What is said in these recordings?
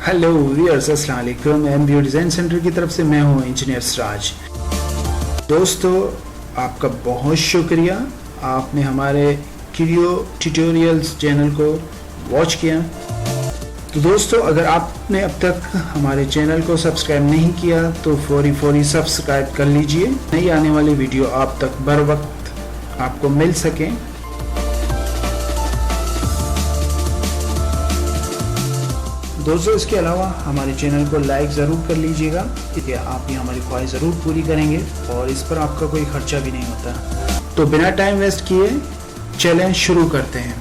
Hello viewers, अस्सलाम वालेकुम। MBO design centre की तरफ से मैं हूं इंजीनियर सिराज। दोस्तों, आपका बहुत शुक्रिया, आपने हमारे क्रियो ट्यूटोरियल्स चैनल को वॉच किया। तो दोस्तों, अगर आपने अब तक हमारे चैनल को सब्सक्राइब नहीं किया तो फौरी सब्सक्राइब कर लीजिए, नई आने वाली वीडियो आप तक बर वक्त आपको मिल सकें। दोस्तों, इसके अलावा हमारे चैनल को लाइक ज़रूर कर लीजिएगा, आप ये हमारी ख्वाहिश ज़रूर पूरी करेंगे और इस पर आपका कोई खर्चा भी नहीं होता। तो बिना टाइम वेस्ट किए चलें शुरू करते हैं।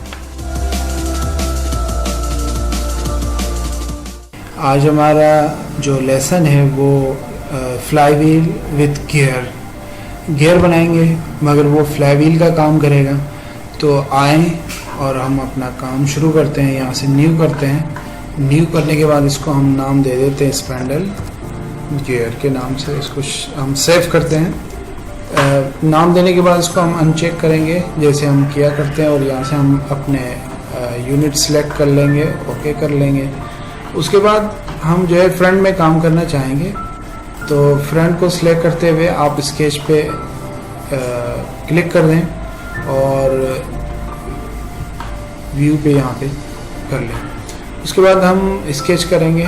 आज हमारा जो लेसन है वो फ्लाई व्हील विद गियर बनाएंगे, मगर वो फ्लाई व्हील का काम करेगा। तो आएँ और हम अपना काम शुरू करते हैं। यहाँ से न्यू करते हैं। न्यू करने के बाद इसको हम नाम दे देते हैं स्पैंडल गियर के नाम से। इसको हम सेव करते हैं। नाम देने के बाद इसको हम अनचेक करेंगे जैसे हम किया करते हैं, और यहाँ से हम अपने यूनिट सेलेक्ट कर लेंगे, ओके कर लेंगे। उसके बाद हम जो है फ्रंट में काम करना चाहेंगे, तो फ्रंट को सिलेक्ट करते हुए आप स्केच पे क्लिक कर दें और व्यू पे यहाँ पे कर लें। उसके बाद हम स्केच करेंगे,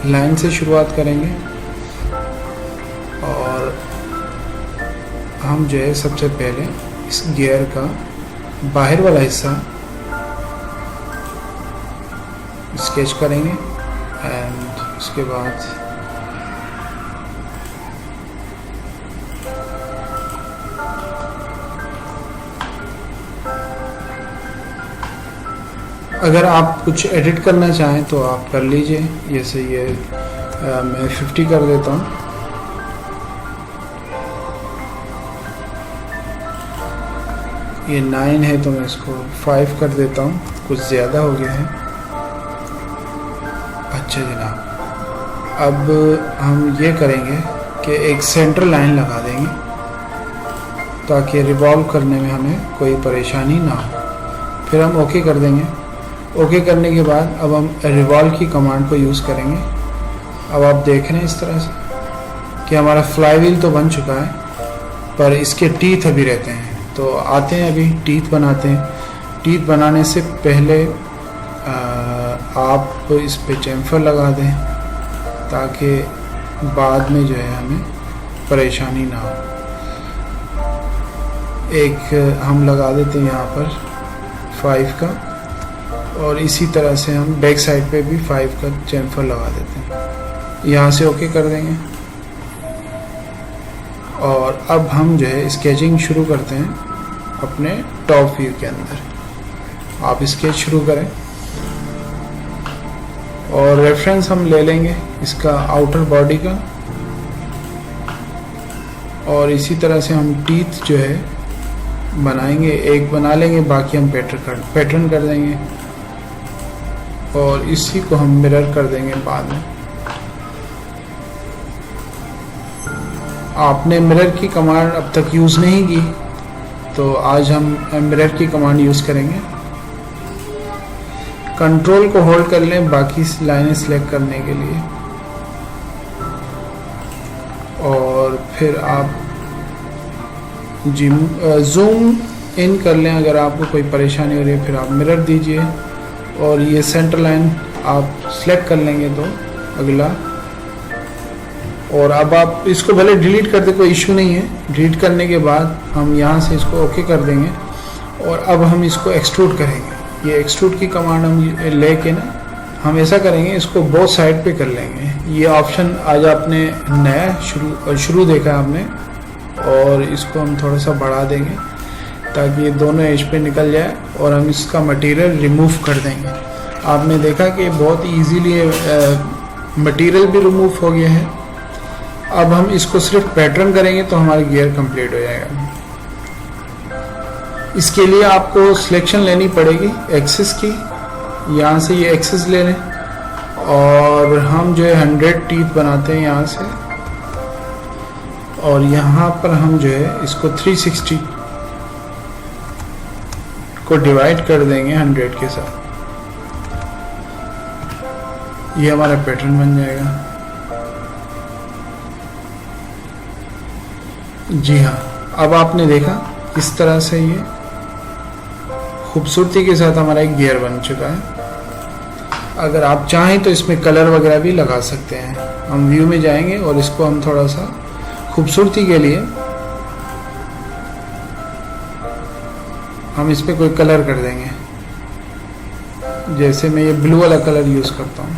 लाइन से शुरुआत करेंगे और हम जो है सबसे पहले इस गियर का बाहर वाला हिस्सा स्केच करेंगे एंड उसके बाद अगर आप कुछ एडिट करना चाहें तो आप कर लीजिए। जैसे ये मैं 50 कर देता हूँ। ये 9 है तो मैं इसको 5 कर देता हूँ, कुछ ज़्यादा हो गया है। अच्छा जनाब, अब हम ये करेंगे कि एक सेंटर लाइन लगा देंगे ताकि रिवॉल्व करने में हमें कोई परेशानी ना हो। फिर हम ओके कर देंगे। ओके करने के बाद अब हम रिवॉल्व की कमांड को यूज़ करेंगे। अब आप देख रहे हैं इस तरह से कि हमारा फ्लाई व्हील तो बन चुका है, पर इसके टीथ अभी रहते हैं। तो आते हैं, अभी टीथ बनाते हैं। टीथ बनाने से पहले आप इस पे चैम्फर लगा दें ताकि बाद में जो है हमें परेशानी ना हो। एक हम लगा देते हैं यहाँ पर 5 का, और इसी तरह से हम बैक साइड पे भी 5 का चैम्फर लगा देते हैं। यहाँ से ओके कर देंगे और अब हम जो है स्केचिंग शुरू करते हैं अपने टॉप व्यू के अंदर। आप स्केच शुरू करें और रेफरेंस हम ले लेंगे इसका आउटर बॉडी का, और इसी तरह से हम टीथ जो है बनाएंगे। एक बना लेंगे, बाकी हम पैटर्न कर देंगे और इसी को हम मिरर कर देंगे बाद में। आपने मिरर की कमांड अब तक यूज़ नहीं की, तो आज हम मिरर की कमांड यूज़ करेंगे। कंट्रोल को होल्ड कर लें बाकी लाइनें सेलेक्ट करने के लिए, और फिर आप जूम इन कर लें। अगर आपको कोई परेशानी हो रही है फिर आप मिरर दीजिए, और ये सेंटर लाइन आप सेलेक्ट कर लेंगे तो अगला। और अब आप इसको भले डिलीट कर दे, कोई इशू नहीं है। डिलीट करने के बाद हम यहाँ से इसको ओके कर देंगे और अब हम इसको एक्सट्रूड करेंगे। ये एक्सट्रूड की कमांड हम लेके ना हम ऐसा करेंगे, इसको बोथ साइड पे कर लेंगे। ये ऑप्शन आज आपने नया शुरू देखा आपने, और इसको हम थोड़ा सा बढ़ा देंगे ताकि ये दोनों एज पे निकल जाए, और हम इसका मटेरियल रिमूव कर देंगे। आपने देखा कि बहुत इजीली मटेरियल भी रिमूव हो गया है। अब हम इसको सिर्फ पैटर्न करेंगे तो हमारा गियर कंप्लीट हो जाएगा। इसके लिए आपको सिलेक्शन लेनी पड़ेगी एक्सिस की। यहाँ से ये एक्सिस ले लें और हम जो है 100 टीथ बनाते हैं यहाँ से, और यहाँ पर हम जो है इसको 360 को डिवाइड कर देंगे 100 के साथ। ये हमारा पैटर्न बन जाएगा। जी हाँ, अब आपने देखा इस तरह से ये खूबसूरती के साथ हमारा एक गियर बन चुका है। अगर आप चाहें तो इसमें कलर वगैरह भी लगा सकते हैं। हम व्यू में जाएंगे और इसको हम थोड़ा सा खूबसूरती के लिए हम इस पर कोई कलर कर देंगे। जैसे मैं ये ब्लू वाला कलर यूज करता हूँ,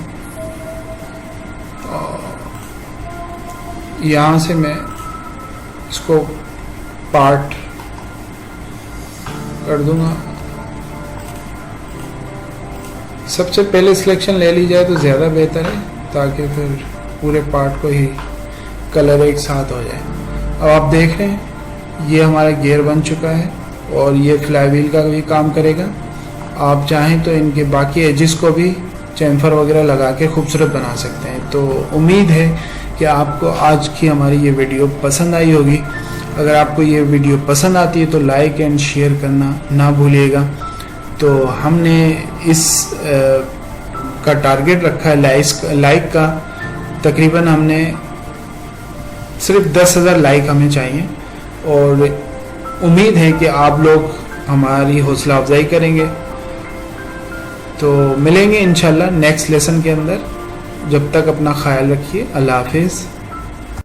यहाँ से मैं इसको पार्ट कर दूंगा। सबसे पहले सिलेक्शन ले ली जाए तो ज़्यादा बेहतर है, ताकि फिर पूरे पार्ट को ही कलर एक साथ हो जाए। अब आप देख रहे हैं ये हमारा गियर बन चुका है और ये फ्लाई व्हील का भी काम करेगा। आप चाहें तो इनके बाकी एजिस को भी चैम्फर वगैरह लगा के खूबसूरत बना सकते हैं। तो उम्मीद है कि आपको आज की हमारी ये वीडियो पसंद आई होगी। अगर आपको ये वीडियो पसंद आती है तो लाइक एंड शेयर करना ना भूलिएगा। तो हमने इस का टारगेट रखा है लाइक का। तकरीबन हमने सिर्फ 10,000 लाइक हमें चाहिए और उम्मीद है कि आप लोग हमारी हौसला अफजाई करेंगे। तो मिलेंगे इंशाल्लाह नेक्स्ट लेसन के अंदर। जब तक अपना ख्याल रखिए। अल्लाह हाफिज़।